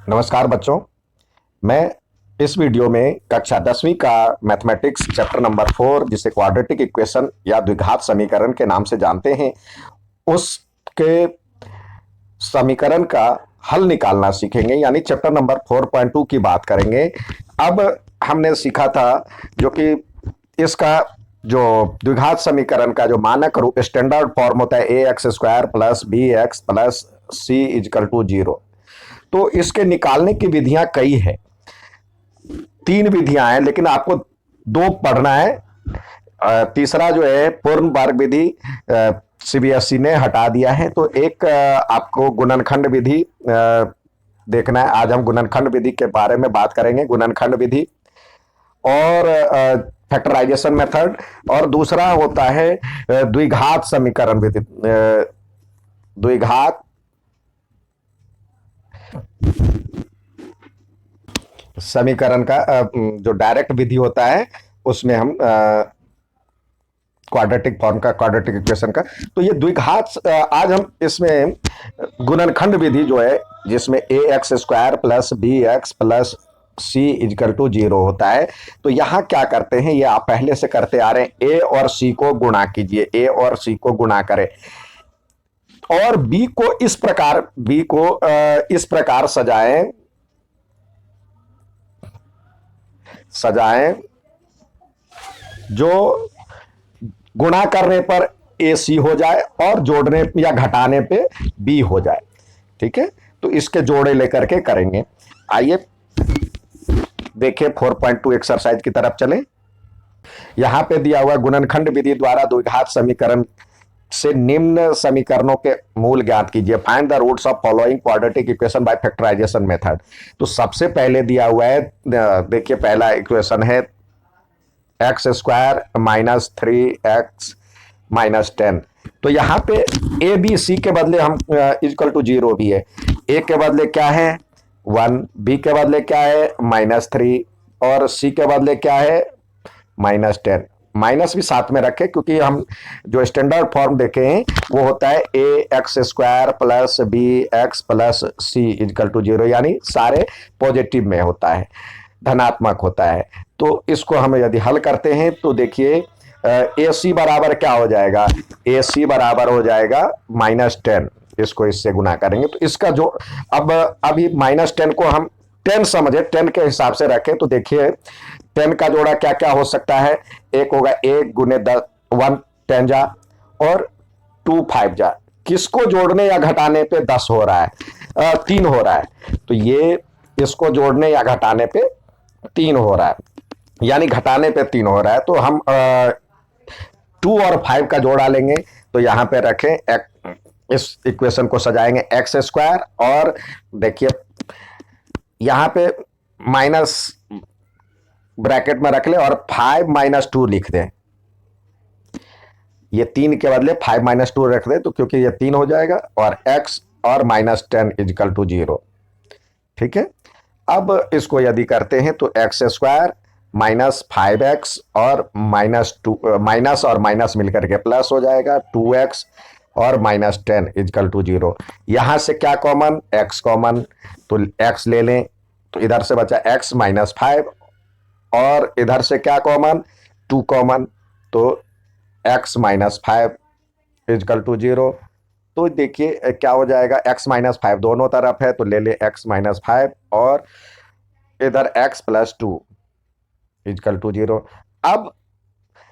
नमस्कार बच्चों। मैं इस वीडियो में कक्षा 10वीं का मैथमेटिक्स चैप्टर नंबर 4 जिसे क्वाड्रेटिक इक्वेशन या द्विघात समीकरण के नाम से जानते हैं उसके समीकरण का हल निकालना सीखेंगे, यानी चैप्टर नंबर 4.2 की बात करेंगे। अब हमने सीखा था जो कि इसका जो द्विघात समीकरण का जो मानक रूप स्टैंडर्ड फॉर्म होता है A X square plus B X plus C is equal to zero. तो इसके निकालने की विधियां कई है, तीन विधियां हैं, लेकिन आपको दो पढ़ना है। तीसरा जो है पूर्ण वर्ग विधि सीबीएसई ने हटा दिया है, तो एक आपको गुणनखंड विधि देखना है। आज हम गुणनखंड विधि के बारे में बात करेंगे, गुणनखंड विधि और फैक्टराइजेशन मेथड। और दूसरा होता है द्विघात समीकरण विधि, द्विघात समीकरण का जो डायरेक्ट विधि होता है उसमें हम क्वाड्रेटिक फॉर्म का, क्वाड्रेटिक इक्वेशन का। तो ये द्विघात आज हम इसमें गुणनखंड विधि जो है जिसमें A X square plus B X plus C is equal to zero होता है। तो यहाँ क्या करते हैं, ये आप पहले से करते आ रहे हैं। ए और सी को गुणा कीजिए, ए और सी को गुणा करें और बी को इस प्रकार, बी को इस प्रकार सजाएं सजाएं जो गुणा करने पर ए सी हो जाए और जोड़ने या घटाने पे बी हो जाए। ठीक है, तो इसके जोड़े लेकर के करेंगे। आइए देखिए 4.2 एक्सरसाइज की तरफ चलें। यहां पे दिया हुआ गुणनखंड विधि द्वारा द्विघात समीकरण से निम्न समीकरणों के मूल ज्ञात कीजिए। Find the roots of following quadratic equation by factorisation method. तो सबसे पहले दिया हुआ है, देखिए पहला इक्वेशन है x square minus 3x minus 10। तो यहाँ पे ए बी सी के बदले हम इक्वल टू जीरो भी है। ए के बदले क्या है 1, बी के बदले क्या है -3 और सी के बदले क्या है -10। माइनस भी साथ में रखे क्योंकि हम जो स्टैंडर्ड फॉर्म देखे हैं वो होता है A X square plus B X plus C is equal to zero, यानी सारे पॉजिटिव में होता है, धनात्मक होता है। तो इसको हम यदि हल करते हैं तो देखिए ए सी बराबर क्या हो जाएगा, ए सी बराबर हो जाएगा -10। इसको इससे गुना करेंगे तो इसका जो अब अभी -10 को हम 10 समझे, 10 के हिसाब से रखें तो देखिए 10 का जोड़ा क्या क्या हो सकता है। एक होगा 1 गुने 10, 1 10 जा और 2 5 जा। किसको जोड़ने या घटाने पे 10 हो रहा है, 3 हो रहा है। तो ये इसको जोड़ने या घटाने पे 3 हो रहा है, यानी घटाने पे 3 हो रहा है। तो हम 2 और 5 का जोड़ा लेंगे। तो यहां पे रखें, इस इक्वेशन को सजाएंगे एक्स स्क्वायर और देखिए यहां पे माइनस ब्रैकेट में रख ले और 5 माइनस 2 लिख दें। ये 3 के बदले 5 माइनस 2 रख दें तो क्योंकि ये 3 हो जाएगा और x और -10 इजकल टू जीरो। ठीक है, अब इसको यदि करते हैं तो एक्स स्क्वायर -5x और -2, माइनस और माइनस मिलकर के प्लस हो जाएगा 2x और -10 इजकल टू जीरो। यहां से क्या कॉमन, x कॉमन, तो x ले लें तो इधर से बचा x -5 और इधर से क्या कॉमन 2 कॉमन, तो x -5 इजकल टू जीरो। तो देखिए क्या हो जाएगा, x -5 दोनों तरफ है तो ले ले x -5 और इधर x + 2 इजकल टू जीरो। अब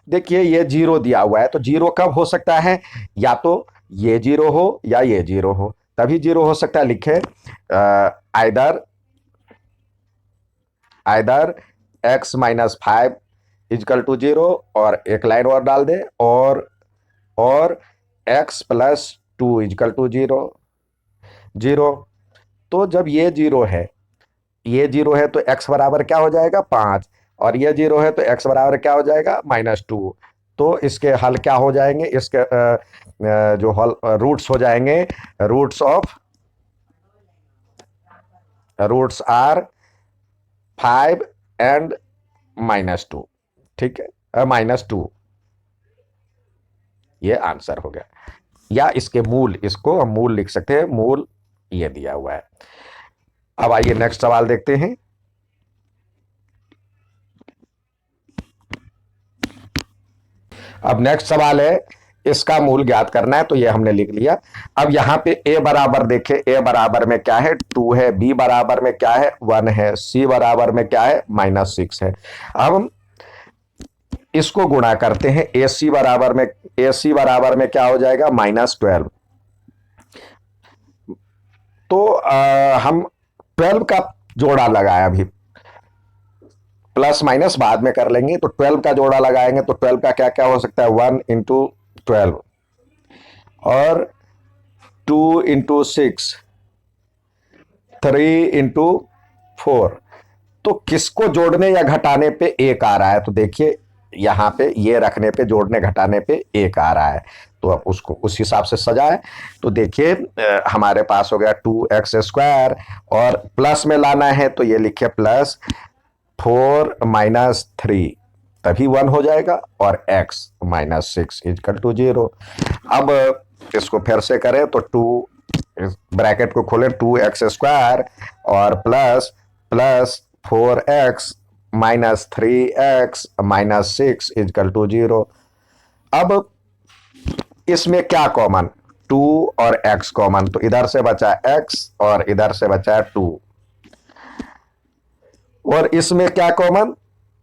देखिए ये जीरो दिया हुआ है तो जीरो कब हो सकता है, या तो ये जीरो हो या ये जीरो हो, तभी जीरो हो सकता है। लिखे either either x -5 is equal to zero और एक लाइन और डाल दे और x + 2 is equal to zero zero. तो जब ये जीरो है, ये जीरो है तो x बराबर क्या हो जाएगा 5 और ये जीरो है तो x बराबर क्या हो जाएगा -2। तो इसके हल क्या हो जाएंगे, इसके जो हल रूट्स हो जाएंगे, रूट्स आर 5 एंड -2। ठीक है, -2, ये आंसर हो गया। या इसके मूल, इसको हम मूल लिख सकते हैं, मूल ये दिया हुआ है। अब आइए नेक्स्ट सवाल देखते हैं। अब नेक्स्ट सवाल है, इसका मूल ज्ञात करना है, तो ये हमने लिख लिया। अब यहां पे ए बराबर देखे, ए बराबर में क्या है 2 है, बी बराबर में क्या है 1 है, सी बराबर में क्या है -6 है। अब हम इसको गुणा करते हैं, ए सी बराबर में, ए सी बराबर में क्या हो जाएगा -12। तो हम 12 का जोड़ा लगाया, अभी प्लस माइनस बाद में कर लेंगे, तो 12 का जोड़ा लगाएंगे तो 12 का क्या क्या हो सकता है 1 × 12 और 2 × 6, 3 × 4। तो किसको जोड़ने या घटाने पे एक आ रहा है, तो देखिए यहां पे ये रखने पे जोड़ने घटाने पे एक आ रहा है, तो अब उसको उस हिसाब से सजाए। तो देखिए हमारे पास हो गया 2x², और प्लस में लाना है तो ये लिखे +4 - 3, तभी 1 हो जाएगा, और x -6 = 0। अब इसको फिर से करें तो 2, ब्रैकेट को खोलें, 2x² और प्लस प्लस 4x -3x -6 = 0। अब इसमें क्या कॉमन, 2 और x कॉमन, तो इधर से बचा x और इधर से बचा 2, और इसमें क्या कॉमन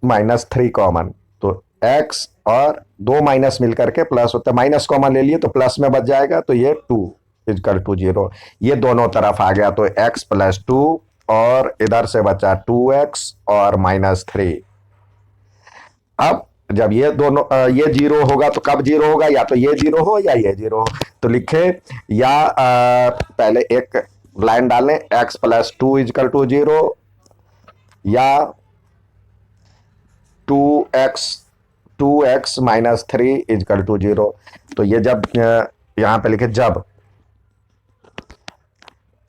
-3 कॉमन, तो x और 2 माइनस मिलकर के प्लस होता है, माइनस कॉमन ले लिए तो प्लस में बच जाएगा, तो ये 2 = 0। ये दोनों तरफ आ गया, तो x + 2 और इधर से बचा 2x और -3। अब जब ये दोनों ये 0 होगा तो कब 0 होगा, या तो ये 0 हो या ये 0 हो, तो लिखे या पहले एक लाइन डालें, x + 2 = 0 या 2x -3 = 0। तो ये जब यहां पे लिखे जब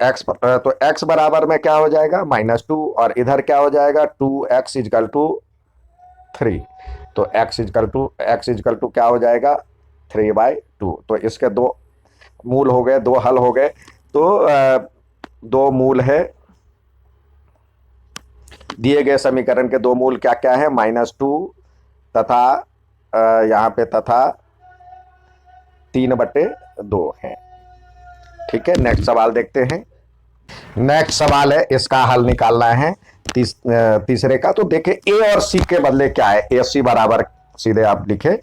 x, तो x बराबर में क्या हो जाएगा -2, और इधर क्या हो जाएगा 2x = 3, तो x क्या हो जाएगा 3/2। तो इसके दो मूल हो गए, दो हल हो गए। तो दो मूल है, दिए गए समीकरण के दो मूल क्या क्या है -2 तथा यहाँ पे तथा 3/2 है। ठीक है, नेक्स्ट सवाल देखते हैं। नेक्स्ट सवाल है, इसका हल निकालना है तीसरे का। तो देखिए ए और सी के बदले क्या है, ए सी बराबर सीधे आप लिखे।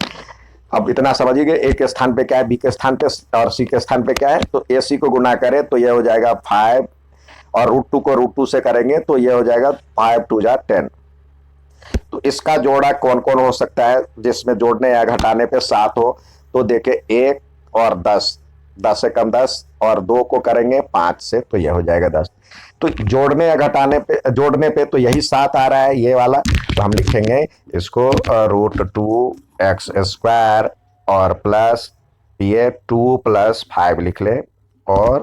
अब इतना समझिए, ए के स्थान पे क्या है, बी के स्थान पे, और सी के स्थान पे क्या है। तो ए सी को गुना करें तो यह हो जाएगा 5, और √2 को √2 से करेंगे तो यह हो जाएगा 5 × 2 = 10। तो इसका जोड़ा कौन कौन हो सकता है जिसमें जोड़ने या घटाने पे 7 हो, तो देखे 1 और 10, 10 से कम 10, और 2 को करेंगे 5 से तो यह हो जाएगा 10। तो जोड़ने या घटाने पे, जोड़ने पे तो यही 7 आ रहा है ये वाला, तो हम लिखेंगे इसको √2x² और प्लस ये 2 + 5 लिख ले, और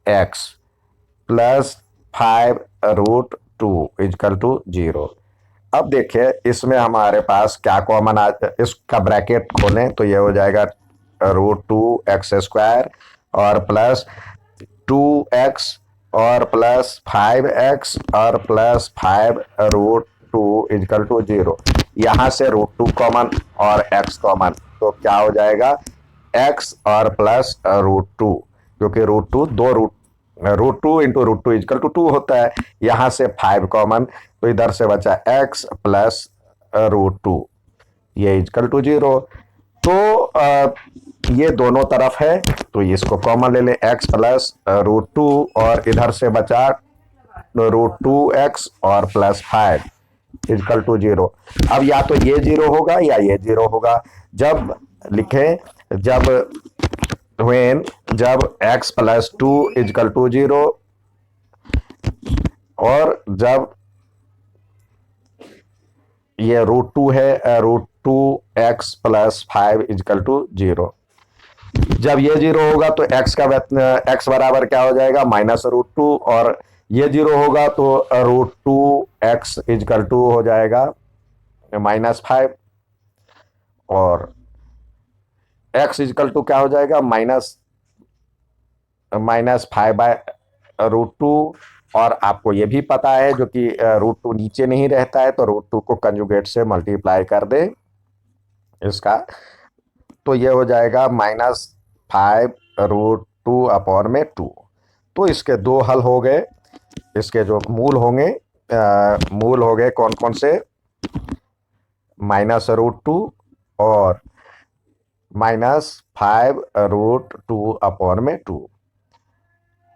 x + 5 √2 = 0। अब देखिए इसमें हमारे पास क्या कॉमन आ, इसका ब्रैकेट खोलें तो ये हो जाएगा √2x² और प्लस 2x और प्लस 5x और प्लस 5 √2 = 0। यहाँ से √2 कॉमन और x कॉमन, तो क्या हो जाएगा x और प्लस √2, क्योंकि √2 दो √2 × √2 = 2 होता है। यहाँ से 5 कॉमन, तो इधर से बचा x + √2, ये = 0। तो ये दोनों तरफ है, तो इसको कॉमन ले लें, x + √2 और इधर से बचा √2x और प्लस 5 = 0। अब या तो ये 0 होगा या ये 0 होगा। जब लिखें, जब x + 2 = 0, और जब ये √2 है, √2x + 5 = 0। जब ये 0 होगा तो x बराबर क्या हो जाएगा -√2, और ये 0 होगा तो √2x = हो जाएगा -5, और x = क्या हो जाएगा -5/√2, और आपको ये भी पता है जो कि √2 नीचे नहीं रहता है, तो √2 को कंजुगेट से मल्टीप्लाई कर दे इसका, तो ये हो जाएगा -5 √2 अपॉन में 2। तो इसके दो हल हो गए, इसके जो मूल होंगे, मूल हो गए कौन कौन से, -√2 और -5 √2 अपॉन में 2।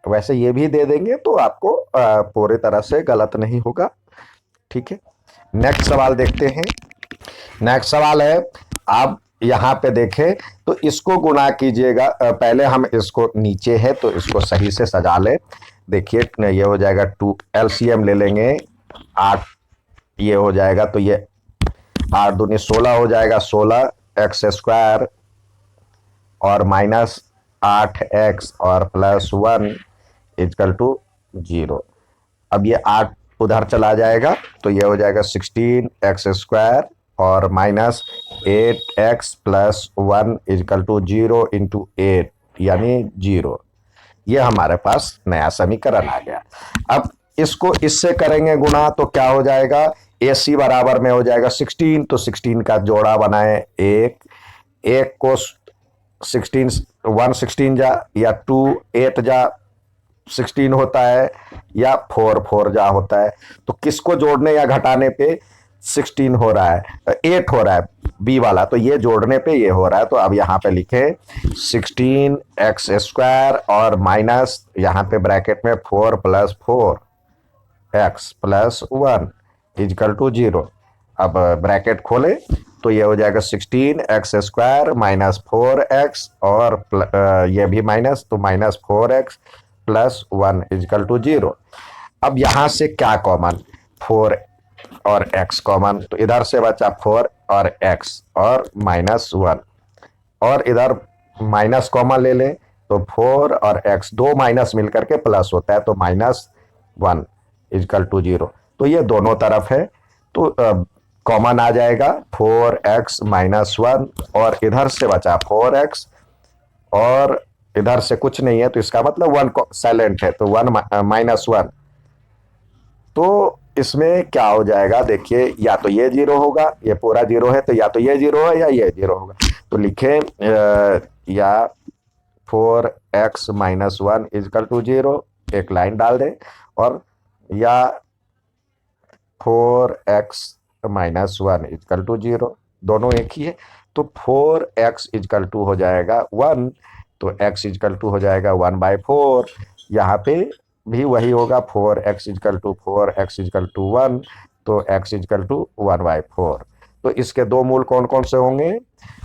वैसे ये भी दे देंगे तो आपको पूरी तरह से गलत नहीं होगा। ठीक है, नेक्स्ट सवाल देखते हैं। नेक्स्ट सवाल है, आप यहाँ पे देखें तो इसको गुणा कीजिएगा, पहले हम इसको नीचे है तो इसको सही से सजा ले। देखिए ये हो जाएगा 2, एलसीएम ले लेंगे 8, ये हो जाएगा तो ये 8 दूनी 16 हो जाएगा, 16x² और -8x और +1 इक्वल टू 0। अब ये 8 उधर चला जाएगा तो ये हो जाएगा 16x² और -8x + 1 इक्वल टू 0 इंटू 8 यानी 0। ये हमारे पास नया समीकरण आ गया। अब इसको इससे करेंगे गुणा तो क्या हो जाएगा, AC बराबर में हो जाएगा 16, तो 16 का जोड़ा बनाए एक, एक को 16 1 16 जा या 2 8 जा 16 होता है या 4 4 जा होता है, तो किसको जोड़ने या घटाने पे 16 हो रहा है, 8 हो रहा है बी वाला, तो ये जोड़ने पे ये हो रहा है। तो अब यहाँ पे लिखे 16x² और माइनस यहाँ पे ब्रैकेट में 4 + 4x + 1 इक्वल टू 0। अब ब्रैकेट खोले तो ये हो जाएगा 16x² -4x और ये भी माइनस, तो -4x + 1 इक्वल टू 0। अब यहाँ से क्या कॉमन, 4 और x कॉमन, तो इधर से बचा 4 और x और -1, और इधर माइनस कॉमन ले लें तो 4 और x, दो माइनस मिलकर के प्लस होता है, तो -1 इक्वल टू 0। तो ये दोनों तरफ है तो कॉमन आ जाएगा 4x -1, और इधर से बचा 4x और इधर से कुछ नहीं है, तो इसका मतलब 1 साइलेंट है, तो 1 -1। तो इसमें क्या हो जाएगा, देखिए या तो ये 0 होगा, ये पूरा 0 है, तो या तो ये 0 है या ये 0 होगा। तो लिखें या 4x -1 इक्वल टू 0, एक लाइन डाल दें, और या 4x -1 इक्वल टू 0, दोनों एक ही है। तो 4x इक्वल टू हो जाएगा 1, तो x इक्वल टू हो जाएगा 1/4। यहाँ पे भी वही होगा, 4x इक्वल टू 1, तो x इक्वल टू 1/4। तो इसके दो मूल कौन कौन से होंगे,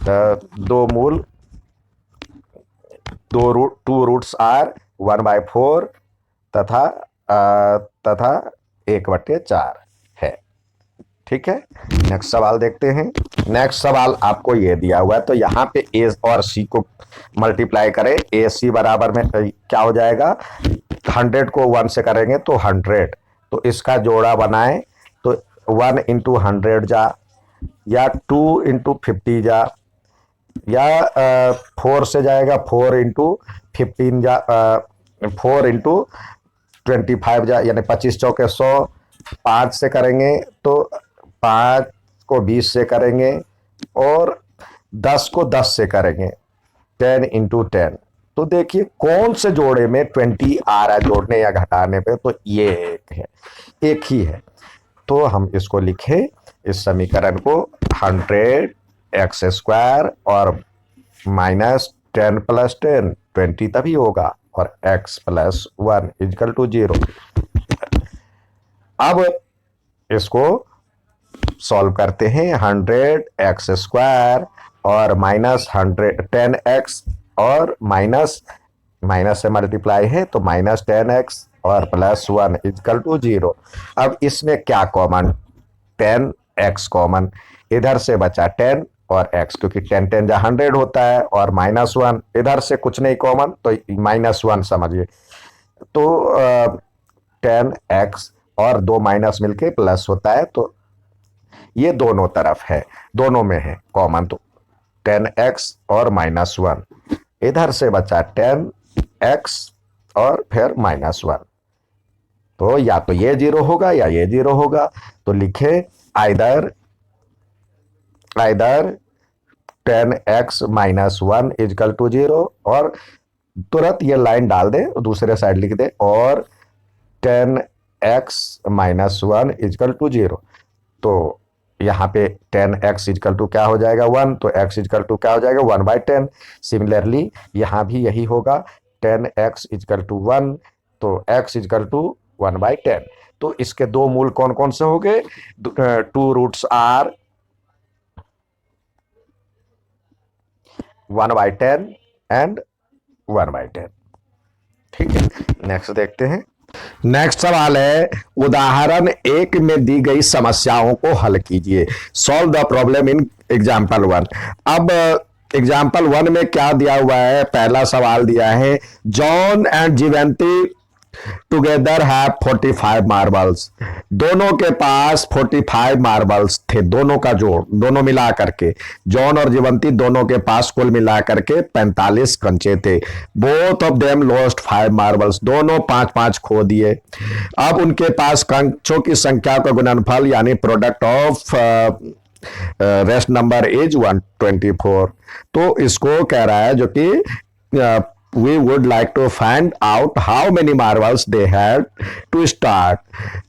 दो मूल, टू रूट्स आर 1/4 तथा 1/4 है। ठीक है, नेक्स्ट सवाल देखते हैं। नेक्स्ट सवाल आपको ये दिया हुआ है, तो यहाँ पे ए और सी को मल्टीप्लाई करें, AC बराबर में क्या हो जाएगा, 100 को 1 से करेंगे तो 100, तो इसका जोड़ा बनाएं तो 1 × 100 जा, या 2 × 50 जा, या 4 से जाएगा 4 × 15 जा, 4 × 25 जा, यानी 25 चौके 100। 5 से करेंगे तो 5 को 20 से करेंगे, और 10 को 10 से करेंगे, 10 × 10। तो देखिए कौन से जोड़े में 20 आ रहा है जोड़ने या घटाने पे, तो ये एक है, एक ही है। तो हम इसको लिखें, इस समीकरण को 100x² और -10 + 10 20 तभी होगा, और x + 1 इक्वल टू 0। अब इसको सॉल्व करते हैं, 100x² और -10x और माइनस से मल्टीप्लाई है तो -10x और +1 इक्वल टू 0। अब इसमें क्या कॉमन, 10x कॉमन, इधर से बचा 10 और x, क्योंकि 10 10 जा 100 होता है, और -1, इधर से कुछ नहीं कॉमन तो -1 समझिए, तो 10x और दो माइनस मिलके प्लस होता है, तो ये दोनों तरफ है, दोनों में है कॉमन, तो 10x और -1, इधर से बचा 10x और फिर -1, तो या तो ये 0 होगा या ये 0 होगा। तो लिखे either either 10x-1 is equal to 0, और तुरंत ये लाइन डाल दे, दूसरे साइड लिख दे, और 10x-1 इजकल टू 0। तो यहाँ पे 10x इजकल टू क्या हो जाएगा 1, तो x इजकल टू क्या हो जाएगा 1/10। सिमिलरली यहाँ भी यही होगा 10x इजकल टू 1, तो x इजकल टू 1/10। तो इसके दो मूल कौन कौन से हो गए? 2 रूट्स आर 1/10 एंड 1/10। ठीक है, नेक्स्ट देखते हैं। नेक्स्ट सवाल है, उदाहरण 1 में दी गई समस्याओं को हल कीजिए। Solve the problem in example 1। अब एग्जाम्पल 1 में क्या दिया हुआ है? पहला सवाल दिया है, John and Jivanti together have 45 marbles. दोनों के पास 45 मार्बल्स थे, दोनों का जोड़, दोनों मिला करके, जॉन और जीवंती दोनों के पास कुल मिला करके 45 कंचे थे। Both of them lost 5 marbles. दोनों 5-5 खो दिए। अब उनके पास कंचों की संख्या का गुणनफल यानी product of rest number is 124। तो इसको कह रहा है जो कि we would like to find out how many marbles they had to start।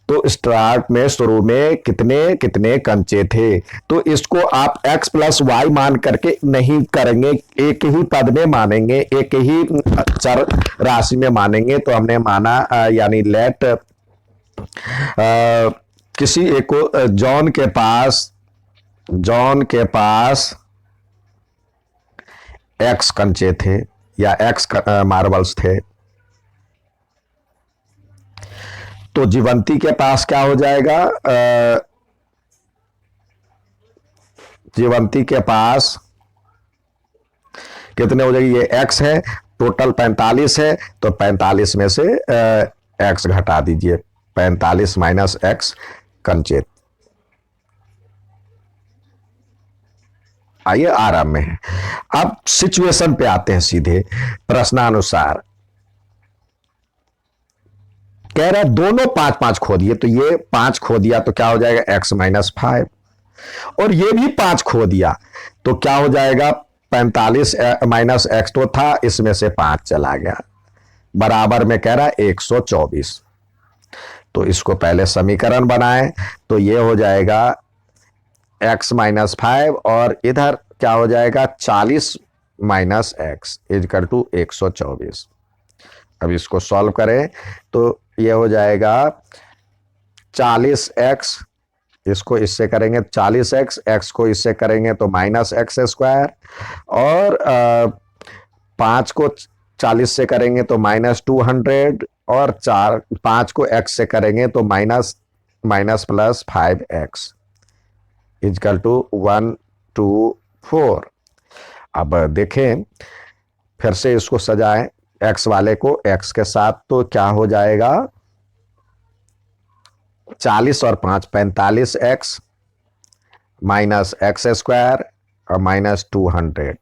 तो स्टार्ट में, शुरू में कितने कितने कंचे थे। तो इसको आप x प्लस वाई मान करके नहीं करेंगे, एक ही पद में मानेंगे, एक ही चर राशि में मानेंगे। तो हमने माना यानी लेट किसी एक को जॉन के पास x कंचे थे या x मार्बल्स थे। तो जीवंती के पास क्या हो जाएगा? जीवंती के पास कितने हो जाएगी? ये x है, टोटल 45 है, तो 45 में से x घटा दीजिए, 45 माइनस x कंचे। आइए आराम में है। अब सिचुएशन पे आते हैं सीधे, प्रश्नानुसार कह रहा है दोनों 5-5 खो दिए, तो ये 5 खो दिया तो क्या हो जाएगा x-5, और ये भी 5 खो दिया तो क्या हो जाएगा 45 माइनस x तो था, इसमें से 5 चला गया, बराबर में कह रहा है 124। तो इसको पहले समीकरण बनाएं, तो ये हो जाएगा x-5, और इधर क्या हो जाएगा 40 माइनस x इजकल टू 124। अब इसको सॉल्व करें तो ये हो जाएगा 40x, इसको इससे करेंगे 40x, x को इससे करेंगे तो माइनस एक्स स्क्वायर, और 5 को 40 से करेंगे तो -200, और 5 को x से करेंगे तो minus plus 5x is equal to 124। अब देखें फिर से इसको सजाएं, x वाले को x के साथ, तो क्या हो जाएगा 40 और 5 45x माइनस एक्स स्क्वायर और -200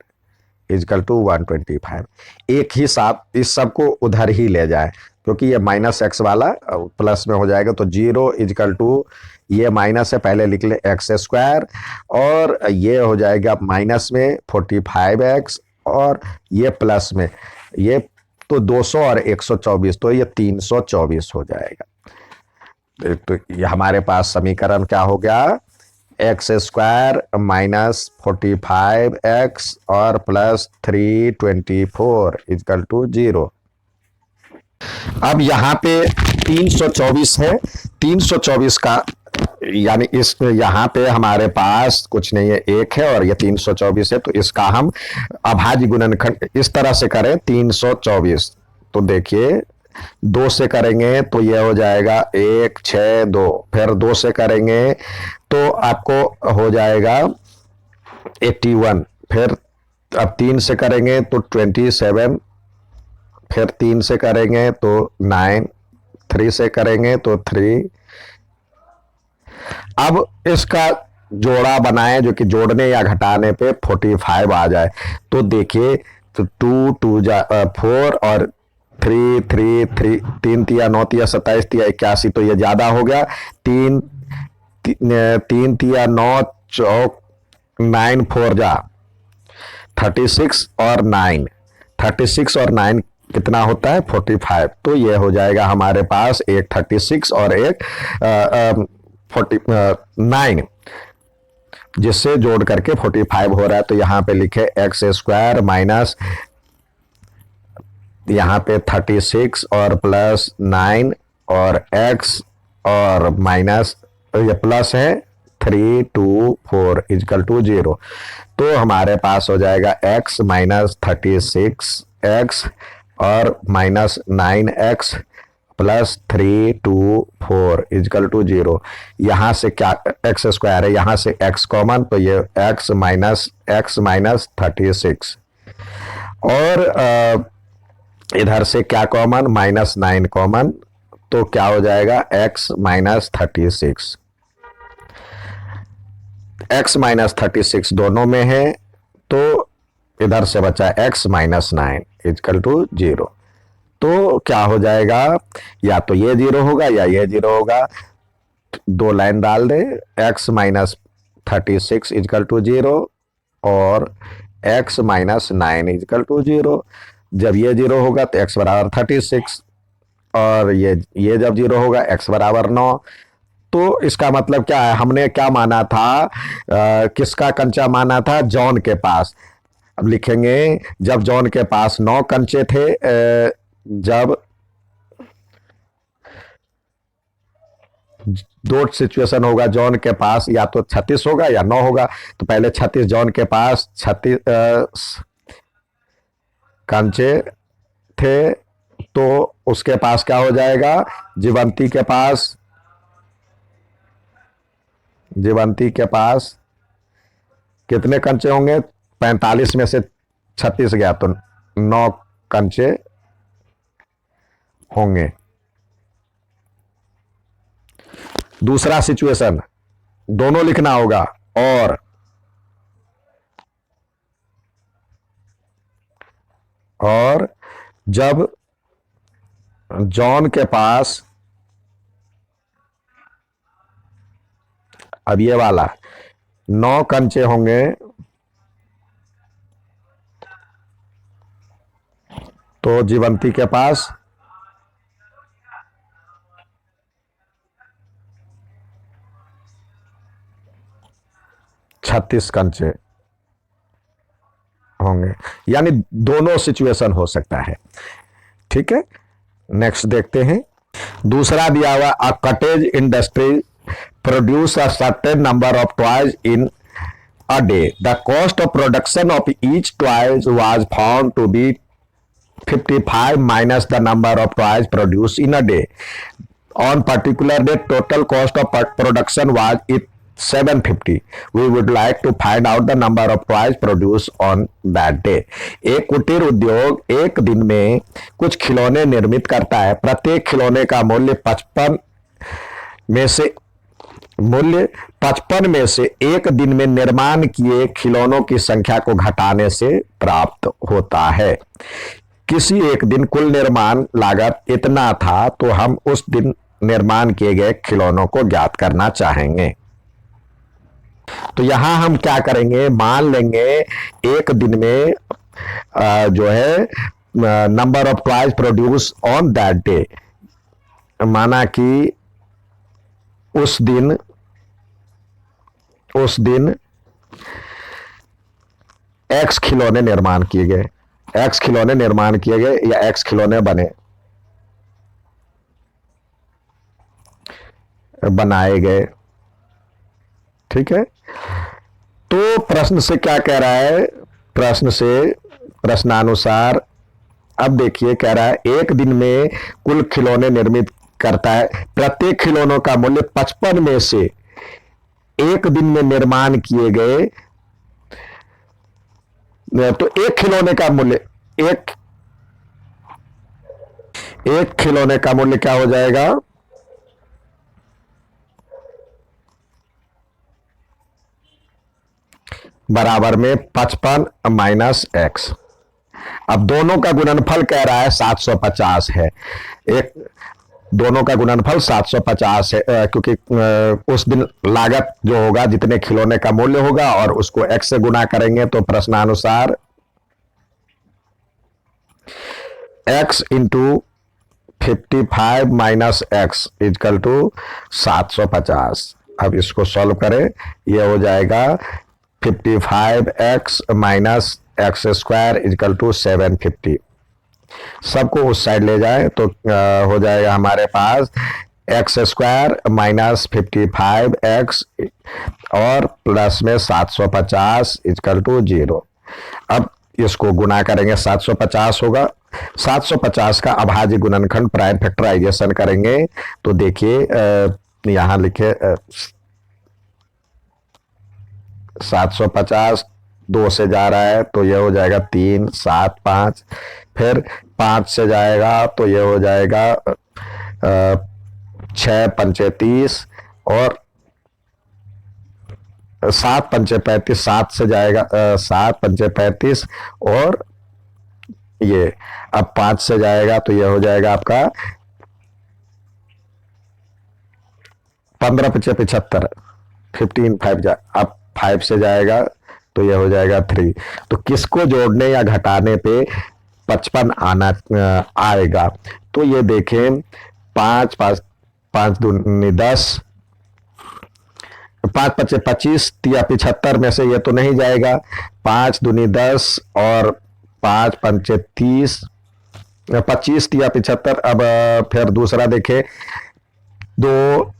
इजकल टू 125। एक ही साथ इस सब को उधर ही ले जाए, क्योंकि ये माइनस एक्स वाला प्लस में हो जाएगा, तो 0 इजकल टू, ये माइनस है पहले लिख ले एक्स स्क्वायर, और ये हो जाएगा माइनस में 45x, और ये प्लस में ये तो 200 और 124, तो ये 324 हो जाएगा। तो ये हमारे पास समीकरण क्या हो गया, एक्स स्क्वायर माइनस 45x और प्लस 324 इजकल टू 0। अब यहाँ पे 324 है, 324 का यानी इस यहाँ पे हमारे पास कुछ नहीं है, 1 है और ये 324 है, तो इसका हम अभाज्य गुणनखंड इस तरह से करें 324। तो देखिए 2 से करेंगे तो ये हो जाएगा 1 6 2, फिर 2 से करेंगे तो आपको हो जाएगा 81, फिर अब 3 से करेंगे तो 27, फिर 3 से करेंगे तो 9, 3 से करेंगे तो 3। अब इसका जोड़ा बनाएं जो कि जोड़ने या घटाने पे 45 आ जाए। तो देखिए तो 2 2 4 और 3 3 3 3 तिया 9 तिया 27 तिया 81, तो ये ज्यादा हो गया। 3 3 तिया 9 चौक 9 4 जा 36 और 9, 36 और 9 कितना होता है 45। तो ये हो जाएगा हमारे पास एक 36 और एक 49, जिससे जोड़ करके 45 हो रहा है। तो यहां पे लिखे एक्स स्क्वायर माइनस यहाँ पे 36 और प्लस 9 और x और माइनस ये प्लस है 3 2 4 इजकल टू 0। तो हमारे पास हो जाएगा x माइनस 36x और minus 9x plus 3 2 4 is equal to 0। यहाँ से क्या एक्स स्क्वायर है, यहाँ से x कॉमन, तो ये x माइनस 36 और इधर से क्या कॉमन -9 कॉमन, तो क्या हो जाएगा x माइनस 36, x माइनस 36 दोनों में है, तो इधर से बचा x माइनस 9 इजकल टू 0। तो क्या हो जाएगा, या तो ये 0 होगा या ये 0 होगा। दो लाइन डाल दे, x माइनस 36 इजकल टू 0 और x माइनस 9 इजकल टू 0। जब ये 0 होगा तो x बराबर 36 और ये जब 0 होगा x बराबर 9। तो इसका मतलब क्या है, हमने क्या माना था, किसका कंचा माना था, जॉन के पास। अब लिखेंगे जब जॉन के पास 9 कंचे थे, जब दो सिचुएशन होगा, जॉन के पास या तो 36 होगा या 9 होगा। तो पहले 36 जॉन के पास 36 कंचे थे, तो उसके पास क्या हो जाएगा, जीवंती के पास कितने कंचे होंगे, 45 में से 36 गया तो 9 कंचे होंगे। दूसरा सिचुएशन दोनों लिखना होगा, और जब जॉन के पास, अब ये वाला 9 कंचे होंगे, तो जीवंती के पास 36 कंचे होंगे। यानी दोनों सिचुएशन हो सकता है। ठीक है, नेक्स्ट देखते हैं। दूसरा दिया हुआ, a cottage industry produce a certain number of toys इन a day. The cost of production of each toys was found to be 55 minus the number of toys produced in a day. On particular day, total cost of production was 750. We would like to find out the number of toys produced on that day. एक कुटीर उद्योग एक दिन में कुछ खिलौने निर्मित करता है। प्रत्येक खिलौने का मूल्य 55 में से एक दिन में निर्माण किए खिलौनों की संख्या को घटाने से प्राप्त होता है। किसी एक दिन कुल निर्माण लागत इतना था, तो हम उस दिन निर्माण किए गए खिलौनों को ज्ञात करना चाहेंगे। तो यहां हम क्या करेंगे, मान लेंगे एक दिन में जो है number of toys produce on that day, माना कि उस दिन एक्स खिलौने निर्माण किए गए, या एक्स खिलौने बनाए गए। ठीक है, तो प्रश्न से क्या कह रहा है, प्रश्नानुसार अब देखिए, कह रहा है एक दिन में कुल खिलौने निर्मित करता है। प्रत्येक खिलौनों का मूल्य 55 में से एक दिन में निर्माण किए गए, तो एक खिलौने का मूल्य क्या हो जाएगा, बराबर में 55 माइनस एक्स। अब दोनों का गुणनफल कह रहा है 750 है, एक दोनों का गुणनफल 750 है, क्योंकि उस दिन लागत जो होगा जितने खिलौने का मूल्य होगा और उसको x से गुना करेंगे तो प्रश्नानुसार x into 55 minus X is equal to 750। अब इसको सॉल्व करें, ये हो जाएगा 55x minus x square is equal to 750। सबको उस साइड ले जाए तो हो जाएगा हमारे पास एक्स स्क्वायर माइनस 55x और प्लस में 750 इजकल टू 0। अब इसको गुना करेंगे, 750 होगा, 750 का अभाज्य गुणनखंड प्राइम फैक्टराइजेशन करेंगे तो देखिए यहां लिखे 750 2 से जा रहा है तो यह हो जाएगा 3 7 5, फिर 5 से जाएगा तो यह हो जाएगा 6 पंचे 30 और 7 पंचे 35, 7 से जाएगा 7 पंचे 35 और ये अब 5 से जाएगा तो यह हो जाएगा आपका 15 पंचे 75, 15 5 जा, अब 5 से जाएगा तो यह हो जाएगा 3। तो किसको जोड़ने या घटाने पे 55 आना आएगा, तो ये देखें 5 5 5 दूनी 10, 5 पचे 25 या 75 में से ये तो नहीं जाएगा, 5 दूनी 10 और 5 पंचे 30, 25 या 75। अब फिर दूसरा देखे 2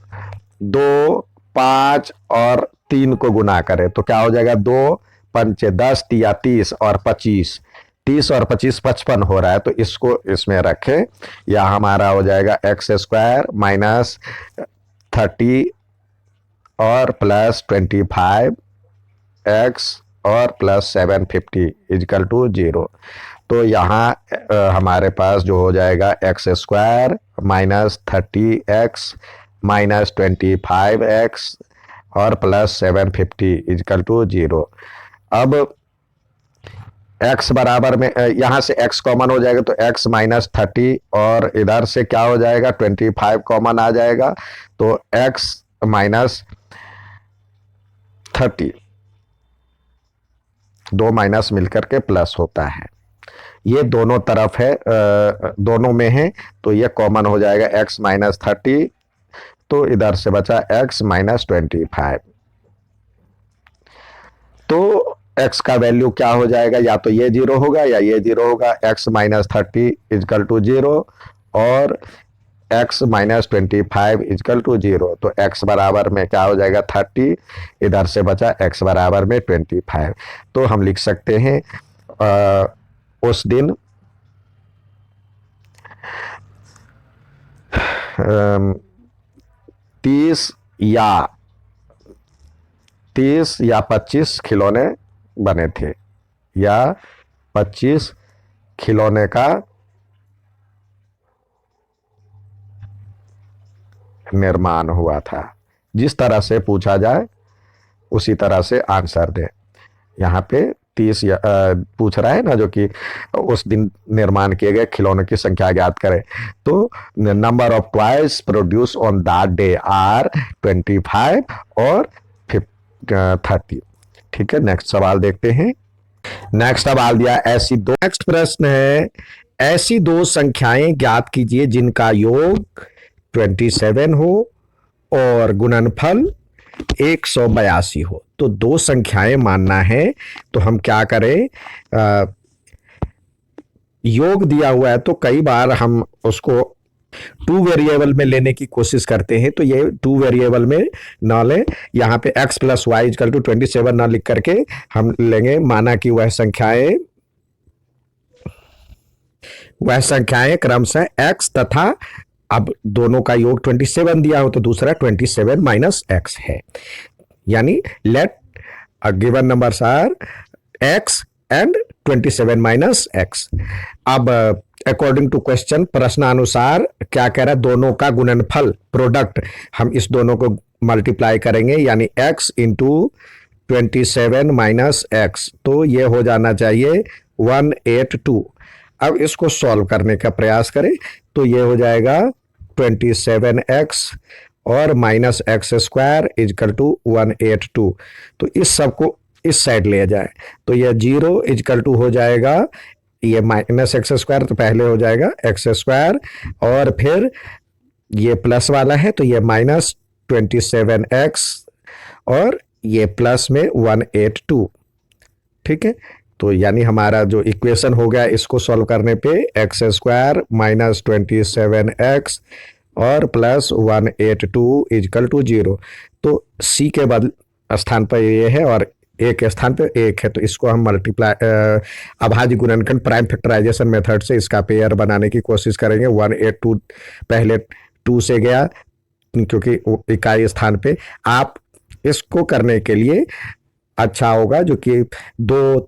2 5 और 3 को गुना करें तो क्या हो जाएगा 2 पंचे 10 या 30 और 25, 30 और 25 55 हो रहा है, तो इसको इसमें रखें, या हमारा हो जाएगा एक्स स्क्वायर माइनस 30 और प्लस 25 एक्स और प्लस 750 इजकल टू 0। तो यहाँ हमारे पास जो हो जाएगा x square minus 30x minus 25x और प्लस 750 इजकल टू 0। अब x बराबर में यहाँ से x कॉमन हो जाएगा तो x माइनस 30 और इधर से क्या हो जाएगा 25 कॉमन आ जाएगा तो x माइनस 30, 2 माइनस मिलकर के प्लस होता है, ये दोनों तरफ है, दोनों में है तो ये कॉमन हो जाएगा x माइनस 30, तो इधर से बचा x माइनस 25। तो x का वैल्यू क्या हो जाएगा, या तो ये 0 होगा या ये 0 होगा, x माइनस 30 इजकल टू 0 और x माइनस 25 इजकल टू 0। तो x बराबर में क्या हो जाएगा 30, इधर से बचा x बराबर में 25। तो हम लिख सकते हैं उस दिन 30 या 25 खिलौने बने थे, या 25 खिलौने का निर्माण हुआ था। जिस तरह से पूछा जाए उसी तरह से आंसर दे। यहाँ पे 30 पूछ रहा है ना, जो कि उस दिन निर्माण किए गए खिलौनों की संख्या ज्ञात करें, तो number of toys produce on that day are 25 और 30। ठीक है, नेक्स्ट सवाल देखते हैं। नेक्स्ट सवाल दिया नेक्स्ट प्रश्न है, ऐसी दो संख्याएं ज्ञात कीजिए जिनका योग 27 हो और गुणनफल 182 हो। तो दो संख्याएं मानना है तो हम क्या करें, योग दिया हुआ है तो कई बार हम उसको 2 वेरिएबल में लेने की कोशिश करते हैं, तो ये 2 वेरिएबल में ना ले, यहाँ पे x plus Y equal to 27 ना लिख करके हम लेंगे, माना कि वह संख्याएं क्रमशः x तथा अब दोनों का योग 27 दिया हो तो दूसरा 27 माइनस एक्स है, यानी let given numbers are x and 27 minus X. अब अकॉर्डिंग टू क्वेश्चन, प्रश्नानुसार क्या कह रहा है, दोनों का गुणनफल प्रोडक्ट हम इस दोनों को मल्टीप्लाई करेंगे, यानी x इंटू 27 माइनस एक्स, तो ये हो जाना चाहिए 182। अब इसको सॉल्व करने का प्रयास करें तो ये हो जाएगा 27x और minus x square is equal to 182। तो इस सबको इस साइड ले जाए तो यह जीरो इजकल टू हो जाएगा, ये माइनस एक्स स्क्वायर तो पहले हो जाएगा एक्स स्क्वायर, और फिर ये प्लस वाला है तो ये माइनस 27x और ये प्लस में 182। ठीक है, तो यानी हमारा जो इक्वेशन हो गया इसको सॉल्व करने पे एक्स स्क्वायर माइनस 27x और प्लस 182 इजकल टू जीरो। तो सी के बदल स्थान पर ये है और ए के स्थान पर एक है, तो इसको हम मल्टीप्लाई अभाज्य गुणनखंड प्राइम फैक्टराइजेशन मेथड से इसका पेयर बनाने की कोशिश करेंगे। 182 पहले 2 से गया क्योंकि इकाई स्थान पे। आप इसको करने के लिए अच्छा होगा जो कि 2,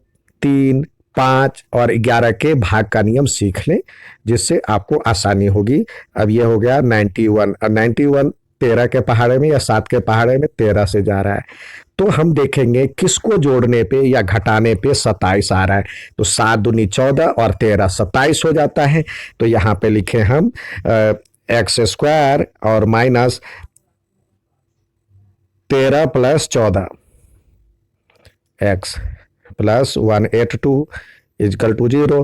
3, 5 और 11 के भाग का नियम सीख लें, जिससे आपको आसानी होगी। अब ये हो गया 91, और 91 13 के पहाड़े में या 7 के पहाड़े में 13 से जा रहा है, तो हम देखेंगे किसको जोड़ने पे या घटाने पे 27 आ रहा है। तो 7 दूनी 14 और 13 27 हो जाता है। तो यहाँ पे लिखे हम एक्स स्क्वायर और minus 13 plus 14 x plus 182 equal to zero.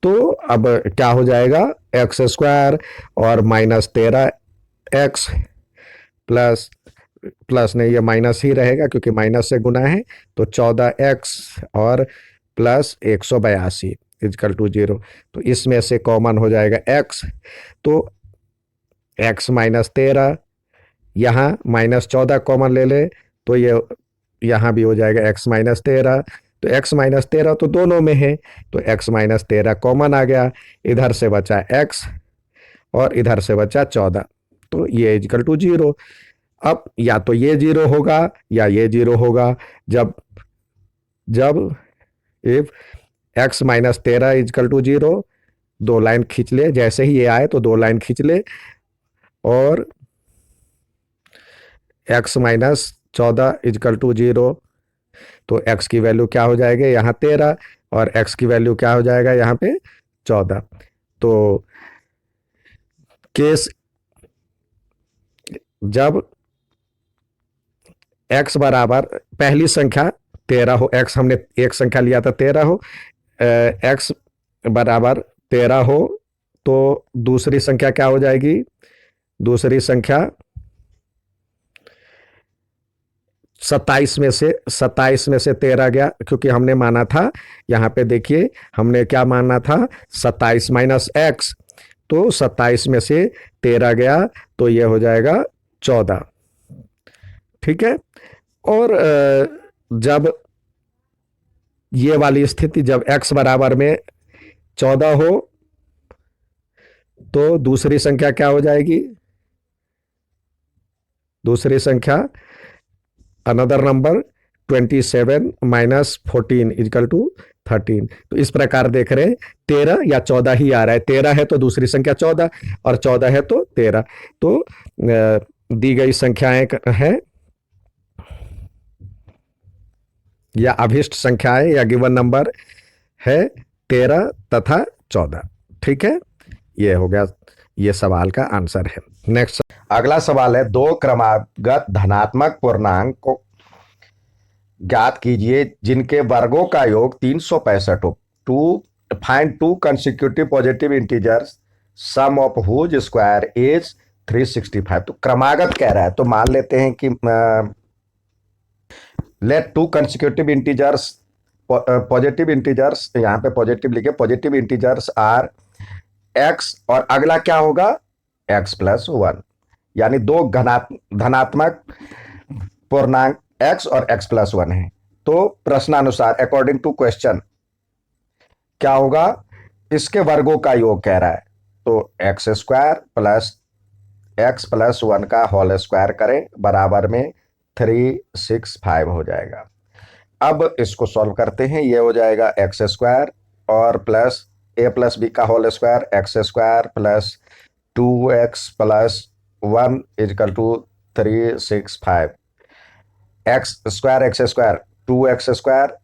तो अब क्या हो जाएगा, एक्स स्क्वायर और माइनस 13x प्लस प्लस नहीं, ये माइनस ही रहेगा क्योंकि माइनस से गुना है, तो 14x और प्लस 182 इजकल टू जीरो। तो इसमें से कॉमन हो जाएगा x, तो x माइनस 13, यहाँ माइनस 14 कॉमन ले ले तो ये यहाँ भी हो जाएगा x माइनस 13। तो x माइनस 13 तो दोनों में है, तो x माइनस 13 कॉमन आ गया, इधर से बचा x और इधर से बचा 14, तो ये इजकल टू जीरो। अब या तो ये जीरो होगा या ये जीरो होगा। जब जब if x minus 13 equal to zero, 2 line खींच ले, जैसे ही ये आए तो 2 लाइन खींच ले, और x minus 14 equal to zero, तो x की वैल्यू क्या हो जाएगी यहाँ 13 और x की वैल्यू क्या हो जाएगा यहाँ पे 14। तो केस जब x बराबर पहली संख्या 13 हो, x हमने एक संख्या लिया था 13 हो, x बराबर 13 हो, तो दूसरी संख्या क्या हो जाएगी, दूसरी संख्या 27 में से 13 गया, क्योंकि हमने माना था, यहाँ पे देखिए हमने क्या माना था 27 माइनस एक्स, तो 27 में से 13 गया तो ये हो जाएगा 14। ठीक है, और जब ये वाली स्थिति जब x बराबर में 14 हो तो दूसरी संख्या क्या हो जाएगी, दूसरी संख्या another number 27 minus 14 equal to 13। तो इस प्रकार देख रहे हैं 13 या 14 ही आ रहा है, 13 है तो दूसरी संख्या 14 और 14 है तो 13। तो दी गई संख्याएं हैं या अभिष्ट संख्याएं या गिवन नंबर है 13 तथा 14। ठीक है, ये हो गया, ये सवाल का आंसर है। नेक्स्ट अगला सवाल है, दो क्रमागत धनात्मक पूर्णांक को ज्ञात कीजिए जिनके वर्गों का योग 365 हो। To find two consecutive positive integers sum of whose square is 365। तो क्रमागत कह रहा है, तो मान लेते हैं कि let two consecutive integers, positive integers, यहाँ पे पॉजिटिव लिखे, पॉजिटिव इंटीजर्स आर एक्स और अगला क्या होगा एक्स प्लस 1, यानी दो धनात्मक पूर्णांक x और x प्लस 1 है। तो प्रश्नानुसार अकॉर्डिंग टू क्वेश्चन क्या होगा, इसके वर्गों का योग कह रहा है, तो x square plus x plus 1 का होल स्क्वायर करें बराबर में 365 हो जाएगा। अब इसको सॉल्व करते हैं, ये हो जाएगा एक्स स्क्वायर और प्लस ए प्लस बी का whole square, x square plus 2x plus 1 equal to 365। X square 2x square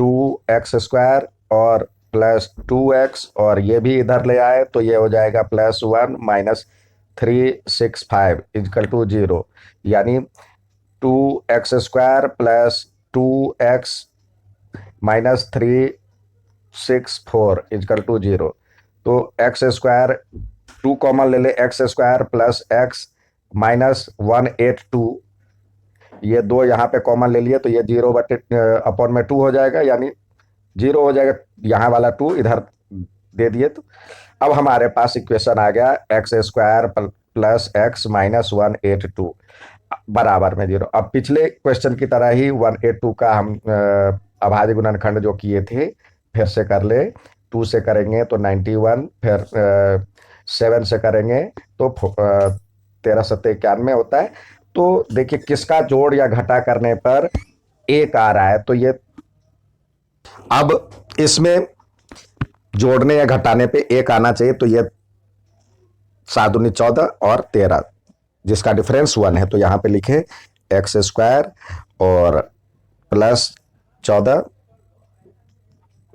2x² और +2x, और ये भी इधर ले आए तो ये हो जाएगा +1 -365 इक्वल टू 0, यानी 2x² +2x -364 इक्वल टू 0। तो x², 2 कॉमन ले ले, x² +x -182, ये 2 यहाँ पे कॉमन ले लिए तो ये 0/2 हो जाएगा, यानी 0 हो जाएगा, यहाँ वाला 2 इधर दे दिए। तो अब हमारे पास इक्वेशन आ गया x² +x -182 बराबर में 0। अब पिछले क्वेश्चन की तरह ही 182 का हम अभाज्य गुणनखंड जो किए थे फिर से कर ले। 2 से करेंगे तो 91, फिर 7 से करेंगे तो 13 7 91 होता है। तो देखिए किसका जोड़ या घटा करने पर 1 आ रहा है, तो ये अब इसमें जोड़ने या घटाने पे 1 आना चाहिए, तो ये 7 दूनी 14 और 13 जिसका डिफरेंस 1 है, तो यहां पे लिखे x² और +14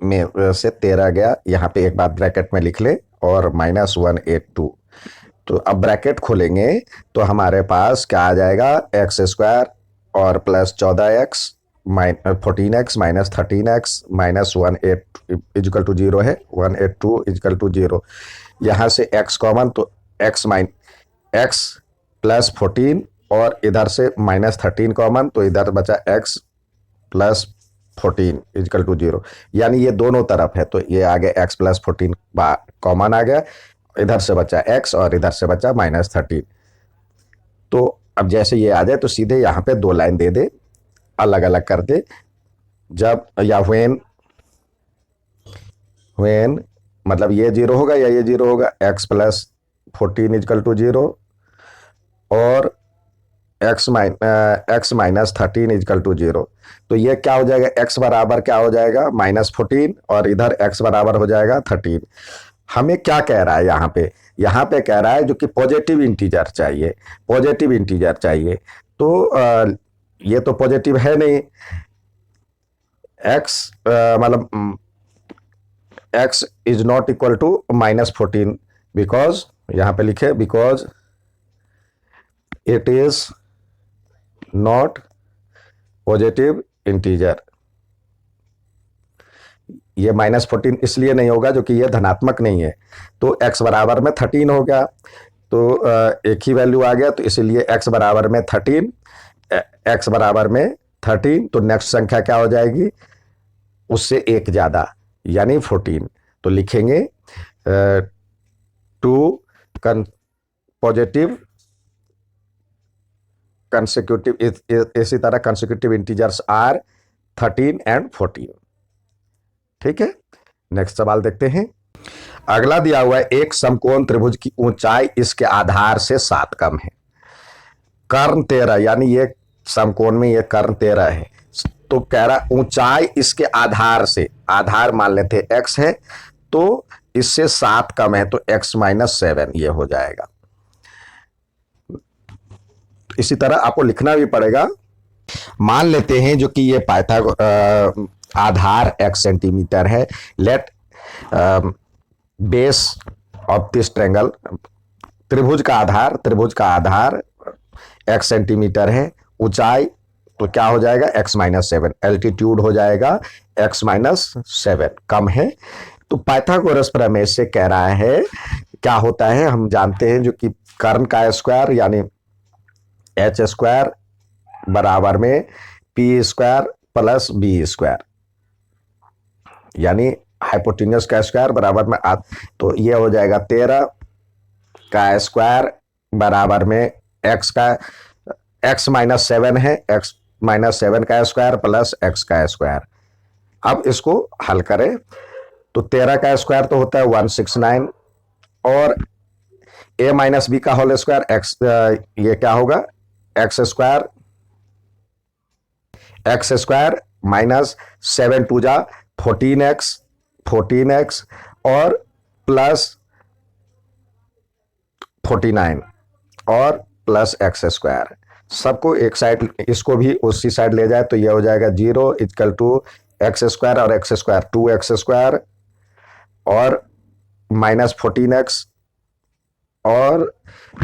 में से 13 गया, यहाँ पे एक बार ब्रैकेट में लिख ले और -182। तो अब ब्रैकेट खोलेंगे तो हमारे पास क्या आ जाएगा, x² और +14x 14x -13x -182 equal to 0 है, 182 इक्वल टू 0। यहाँ से x कॉमन तो x +14 और इधर से -13 कॉमन तो इधर बचा x +14 इक्वल टू 0, यानी ये दोनों तरफ है तो ये आ गया x +14 कॉमन आ गया, इधर से बचा x और इधर से बचा -13। तो अब जैसे ये आ जाए तो सीधे यहाँ पे 2 लाइन दे दे, अलग अलग कर दे, जब या व्हेन मतलब ये 0 होगा या ये 0 होगा, x +14 इक्वल टू 0 और x -13 इक्वल टू 0। तो ये क्या हो जाएगा, x बराबर क्या हो जाएगा -14 और इधर x बराबर हो जाएगा 13। हमें क्या कह रहा है यहाँ पे कह रहा है जो कि पॉजिटिव इंटीजर चाहिए, पॉजिटिव इंटीजर चाहिए। तो ये तो पॉजिटिव है नहीं, x मतलब x is not equal to -14 because, यहाँ पे लिखे because it is not positive integer. ये -14 इसलिए नहीं होगा जो कि ये धनात्मक नहीं है, तो x बराबर में 13 हो गया, तो एक ही वैल्यू आ गया, तो इसलिए x बराबर में 13, x बराबर में 13, तो नेक्स्ट संख्या क्या हो जाएगी, उससे एक ज्यादा यानी 14। तो लिखेंगे 2 पॉजिटिव कंसेक्यूटिव, इसी तरह कंसेक्यूटिव इंटीजर्स आर 13 एंड 14। ठीक है, नेक्स्ट सवाल देखते हैं। अगला दिया हुआ है एक समकोण त्रिभुज की ऊंचाई इसके आधार से 7 कम है, कर्ण 13, यानी ये समकोण में ये कर्ण 13 है, तो कह रहा ऊंचाई इसके आधार से, आधार मान लेते x है तो इससे 7 कम है, तो x -7 ये हो जाएगा। इसी तरह आपको लिखना भी पड़ेगा। मान लेते हैं जो कि ये आधार x सेंटीमीटर है, let base of this triangle, त्रिभुज का आधार x सेंटीमीटर है, ऊंचाई तो क्या हो जाएगा x -7, एल्टीट्यूड हो जाएगा x -7 कम है। तो पाइथागोरस प्रमेय से कह रहा है क्या होता है, हम जानते हैं जो कि कर्ण का स्क्वायर यानी h² बराबर में p² + b², यानी हाइपोटेन्यूस का स्क्वायर बराबर में तो ये हो जाएगा 13 का स्क्वायर बराबर में x -7 है, x -7 का स्क्वायर प्लस x का स्क्वायर। अब इसको हल करें तो 13 का स्क्वायर तो होता है 169 और a - b का होल स्क्वायर x, ये क्या होगा x स्क्वायर -7 2 जा 14x और प्लस 49 और प्लस x स्क्वायर, सबको एक साइड, इसको भी उसी साइड ले जाए तो ये हो जाएगा 0 इक्वल टू एक्स स्क्वायर और एक्स स्क्वायर 2x² और -14x और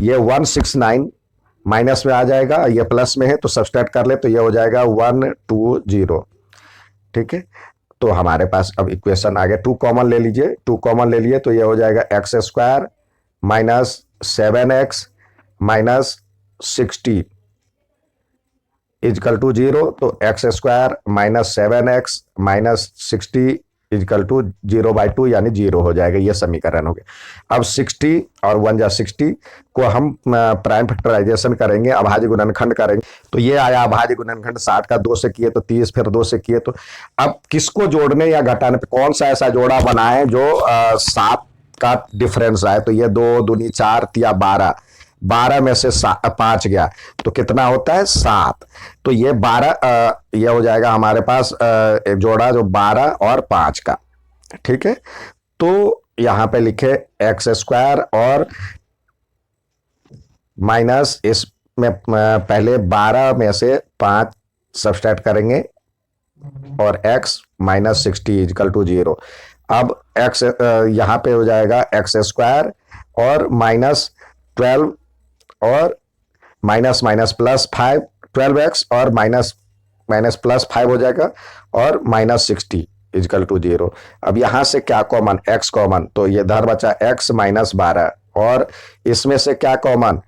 ये 169 माइनस में आ जाएगा, ये प्लस में है तो सब्सट्रैक्ट कर ले तो ये हो जाएगा 120। ठीक है, तो हमारे पास अब इक्वेशन आ गया। 2 कॉमन ले लीजिए, 2 कॉमन ले लिए तो ये हो जाएगा x² -7x -60 इजकल टू 0। तो x² -7x -60 इजकल टू 0/2 यानी 0 हो जाएगा। ये समीकरण हो गया। अब 60 और 1 जा 60 को हम प्राइम फैक्टराइजेशन करेंगे, अभाज्य गुणनखंड करेंगे। तो ये आया अभाज्य गुणनखंड, 60 का 2 से किए तो 30, फिर 2 से किए तो अब किसको जोड़ने या घटाने पे कौन सा ऐसा जोड़ा बना है जो 7 का डिफरेंस आए। तो ये 2 दूनी 4 या 12, 12 में से 5 गया तो कितना होता है 7। तो ये 12 ये हो जाएगा हमारे पास एक जोड़ा जो 12 और 5 का। ठीक है, तो यहां पे लिखे x² और माइनस इसमें पहले 12 में से 5 सब्सट्रैक्ट करेंगे और x -60 इजकल टू 0। अब x यहां पे हो जाएगा x² और -12 और माइनस माइनस प्लस 5 12x और माइनस माइनस प्लस 5 हो जाएगा और -60 इजकल टू 0। अब यहां से क्या कॉमन, x कॉमन, तो ये इधर बचा x -12 और इसमें से क्या कॉमन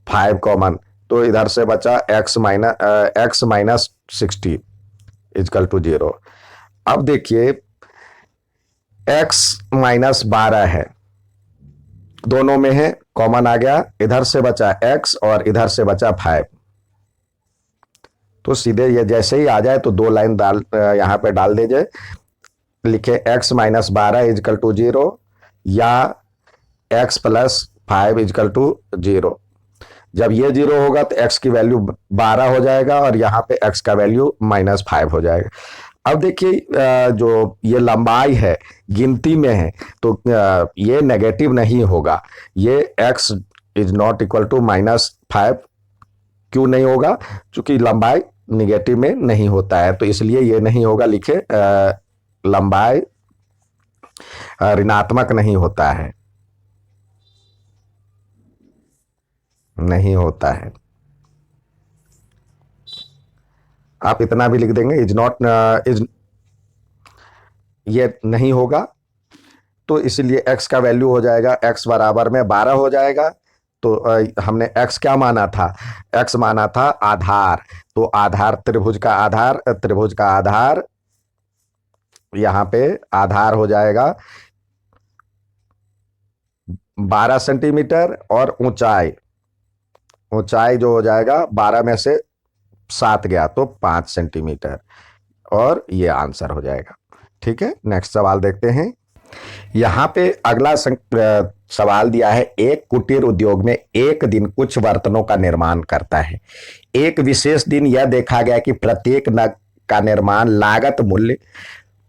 5 कॉमन, तो इधर से बचा x -60 इजकल टू 0। अब देखिए x -12 है, दोनों में है, कॉमन आ गया, इधर से बचा x और इधर से बचा 5। तो सीधे ये जैसे ही आ जाए तो 2 लाइन डाल यहां पे डाल दीजिए, लिखे x -12 इजकल टू 0 या x + 5 इजकल टू 0। जब ये 0 होगा तो x की वैल्यू 12 हो जाएगा और यहाँ पे x का वैल्यू -5 हो जाएगा। अब देखिए जो ये लंबाई है गिनती में है तो ये नेगेटिव नहीं होगा, ये x is not equal to -5 क्यों नहीं होगा, क्योंकि लंबाई निगेटिव में नहीं होता है तो इसलिए ये नहीं होगा। लिखे लंबाई ऋणात्मक नहीं होता है, नहीं होता है। आप इतना भी लिख देंगे इज नॉट इज, ये नहीं होगा तो इसलिए x का वैल्यू हो जाएगा x बराबर में 12 हो जाएगा। तो हमने x क्या माना था, x माना था आधार, तो आधार त्रिभुज का आधार, त्रिभुज का आधार यहां पे आधार हो जाएगा 12 सेंटीमीटर और ऊंचाई, ऊंचाई जो हो जाएगा 12 में से 7 गया तो 5 सेंटीमीटर और ये आंसर हो जाएगा। ठीक है, नेक्स्ट सवाल देखते हैं। यहां पे अगला सवाल दिया है, एक कुटीर उद्योग में एक दिन कुछ बर्तनों का निर्माण करता है। एक विशेष दिन यह देखा गया कि प्रत्येक नग का निर्माण लागत मूल्य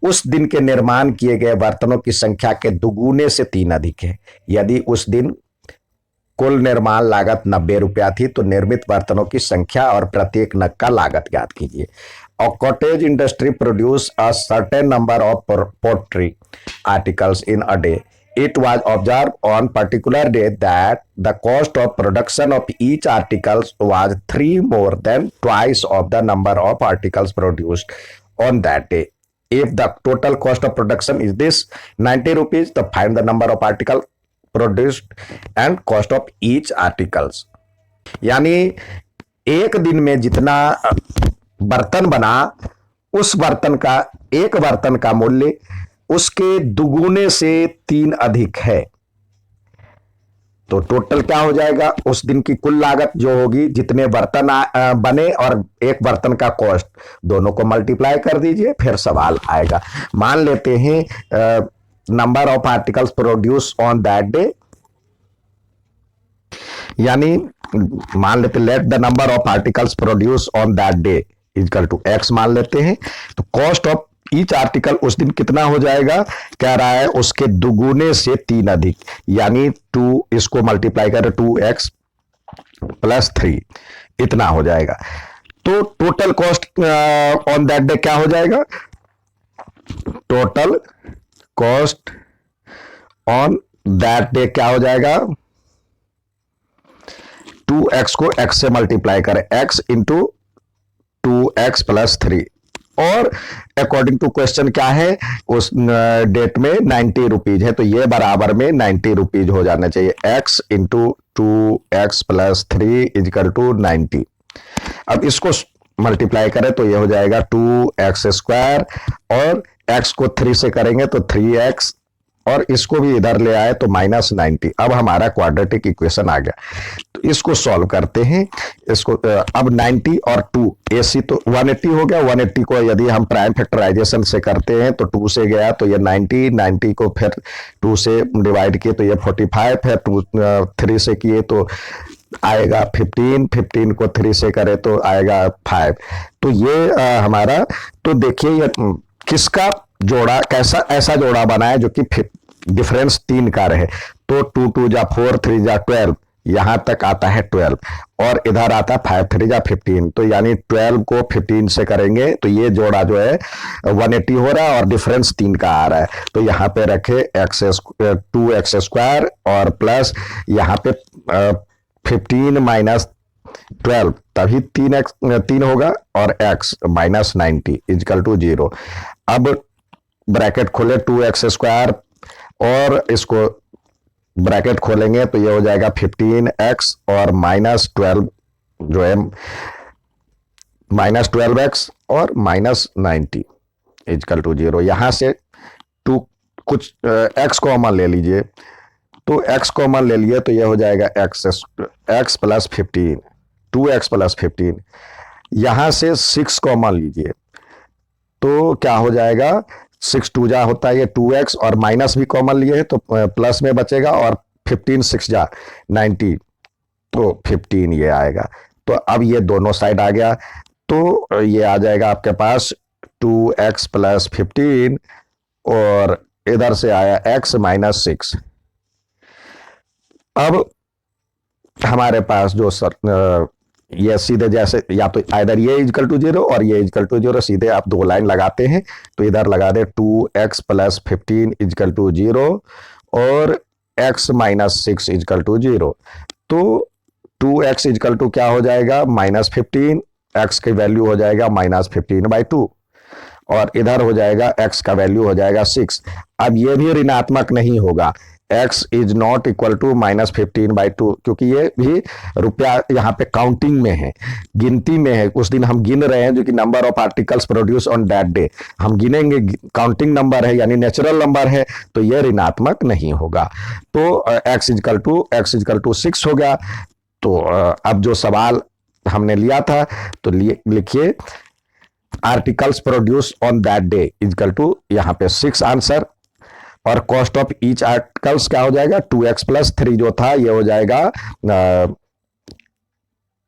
उस दिन के निर्माण किए गए बर्तनों की संख्या के दुगुने से 3 अधिक है। यदि उस दिन कुल निर्माण लागत 90 रुपया थी तो निर्मित बर्तनों की संख्या और प्रत्येक नग का लागत ज्ञात कीजिए। A cottage industry produce a certain number of pottery articles in a day. It was observed on particular day that the cost of production of each article was 3 more than twice of the number of articles produced on that day. If the total cost of production is this 90 rupees, तो find the number of articles produced and cost of each articles. यानी एक दिन में जितना बर्तन बना उस बर्तन का, एक बर्तन का मूल्य उसके दुगुने से 3 अधिक है। तो टोटल क्या हो जाएगा, उस दिन की कुल लागत जो होगी, जितने बर्तन बने और एक बर्तन का कॉस्ट, दोनों को मल्टीप्लाई कर दीजिए फिर सवाल आएगा। मान लेते हैं number of articles produce on that day, यानी मान लेते let the number of articles produce on that day equal to x मान लेते हैं। तो कॉस्ट ऑफ ईच आर्टिकल उस दिन कितना हो जाएगा, कह रहा है उसके दुगुने से 3 अधिक, यानी 2, इसको मल्टीप्लाई करें 2x + 3 इतना हो जाएगा। तो total cost on that day क्या हो जाएगा, total cost on that day क्या हो जाएगा, 2x को x से मल्टीप्लाई करें, x इंटू 2x प्लस 3, और अकॉर्डिंग टू क्वेश्चन क्या है, उस डेट में 90 रुपीज है, तो ये बराबर में 90 रुपीज हो जाना चाहिए। x into 2x plus 3 equal to 90। अब इसको मल्टीप्लाई करें तो ये हो जाएगा 2x स्क्वायर, और x को 3 से करेंगे तो 3x, और इसको भी इधर ले आए तो -90। अब हमारा क्वाड्रेटिक इक्वेशन आ गया। तो इसको सॉल्व करते हैं। इसको अब 90 और 2 AC तो 180 हो गया। 180 को यदि हम प्राइम फैक्टराइजेशन से करते हैं तो 2 से गया तो ये 90 को फिर 2 से डिवाइड किए तो ये 45 है, 3 से किए तो आएगा 15 को 3 से करे तो आएगा 5। तो ये हमारा, तो देखिए ये किसका जोड़ा, कैसा ऐसा जोड़ा बना है जो कि डिफरेंस 3 का रहे। तो 2 2 जा 4, 3 जा 12, यहां तक आता है 12, और इधर आता है 5 3 जा 15, तो यानी 12 को 15 से करेंगे तो ये जोड़ा जो है 180 हो रहा है और डिफरेंस 3 का आ रहा है। तो यहाँ पे रखे 2x स्क्वायर और प्लस यहाँ पे 15 माइनस 12, तभी 3 होगा, और x -90 इजकल टू 0। अब ब्रैकेट खोले 2x स्क्वायर और इसको ब्रैकेट खोलेंगे तो ये हो जाएगा 15x और -12 जो है -12x और -90 इजकल टू 0। यहां से 2 कुछ x कॉमन ले लीजिए, तो x कॉमन ले लिए तो ये हो जाएगा x प्लस 15, 2x प्लस 15। यहां से 6 कॉमन लीजिए तो क्या हो जाएगा, 6 2 जा होता है ये 2x, और माइनस भी कॉमन लिए है तो प्लस में बचेगा, और 15 6 जा 90 तो 15 ये आएगा। तो अब ये दोनों साइड आ गया, तो ये आ जाएगा आपके पास 2x प्लस 15, और इधर से आया x -6। अब हमारे पास जो ये सीधे जैसे या तो इधर ये इजकल टू 0 और ये इजकल टू 0, सीधे आप 2 लाइन लगाते हैं तो इधर लगा दे 2x प्लस 15 इजकल टू 0 और x -6 इजकल टू 0। तो 2x इजकल टू क्या हो जाएगा, -15, x की वैल्यू हो जाएगा -15/2, और इधर हो जाएगा x का वैल्यू हो जाएगा 6। अब ये भी ऋणात्मक नहीं होगा, x is not equal to -15/2, क्योंकि ये भी रुपया यहाँ पे काउंटिंग में है, गिनती में है। उस दिन हम गिन रहे हैं जो कि number of articles produce on that day, हम गिनेंगे, काउंटिंग नंबर है यानी नेचुरल नंबर है, तो ये ऋणात्मक नहीं होगा। तो x इजकल टू 6 हो गया। तो अब जो सवाल हमने लिया था तो लिखिए articles produce on that day equal to यहाँ पे 6 आंसर, और कॉस्ट ऑफ ईच आर्टिकल्स क्या हो जाएगा, 2x प्लस 3 जो था ये हो जाएगा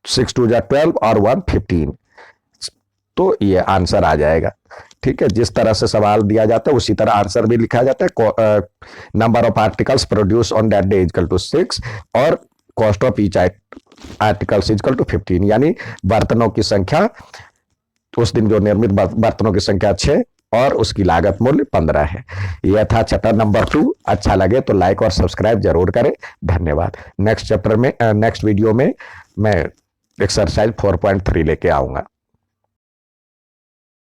6 2 जा 12 और 1 15। तो ये आंसर आ जाएगा। ठीक है, जिस तरह से सवाल दिया जाता है उसी तरह आंसर भी लिखा जाता है। Number of articles produce on that day equal to 6 और cost of each articles equal to 15, यानी बर्तनों की संख्या, उस दिन जो निर्मित बर्तनों की संख्या 6 और उसकी लागत मूल्य 15 है। यह था चैप्टर नंबर 2। अच्छा लगे तो लाइक और सब्सक्राइब जरूर करें। धन्यवाद। नेक्स्ट चैप्टर में नेक्स्ट वीडियो में मैं एक्सरसाइज 4.3 लेके आऊंगा।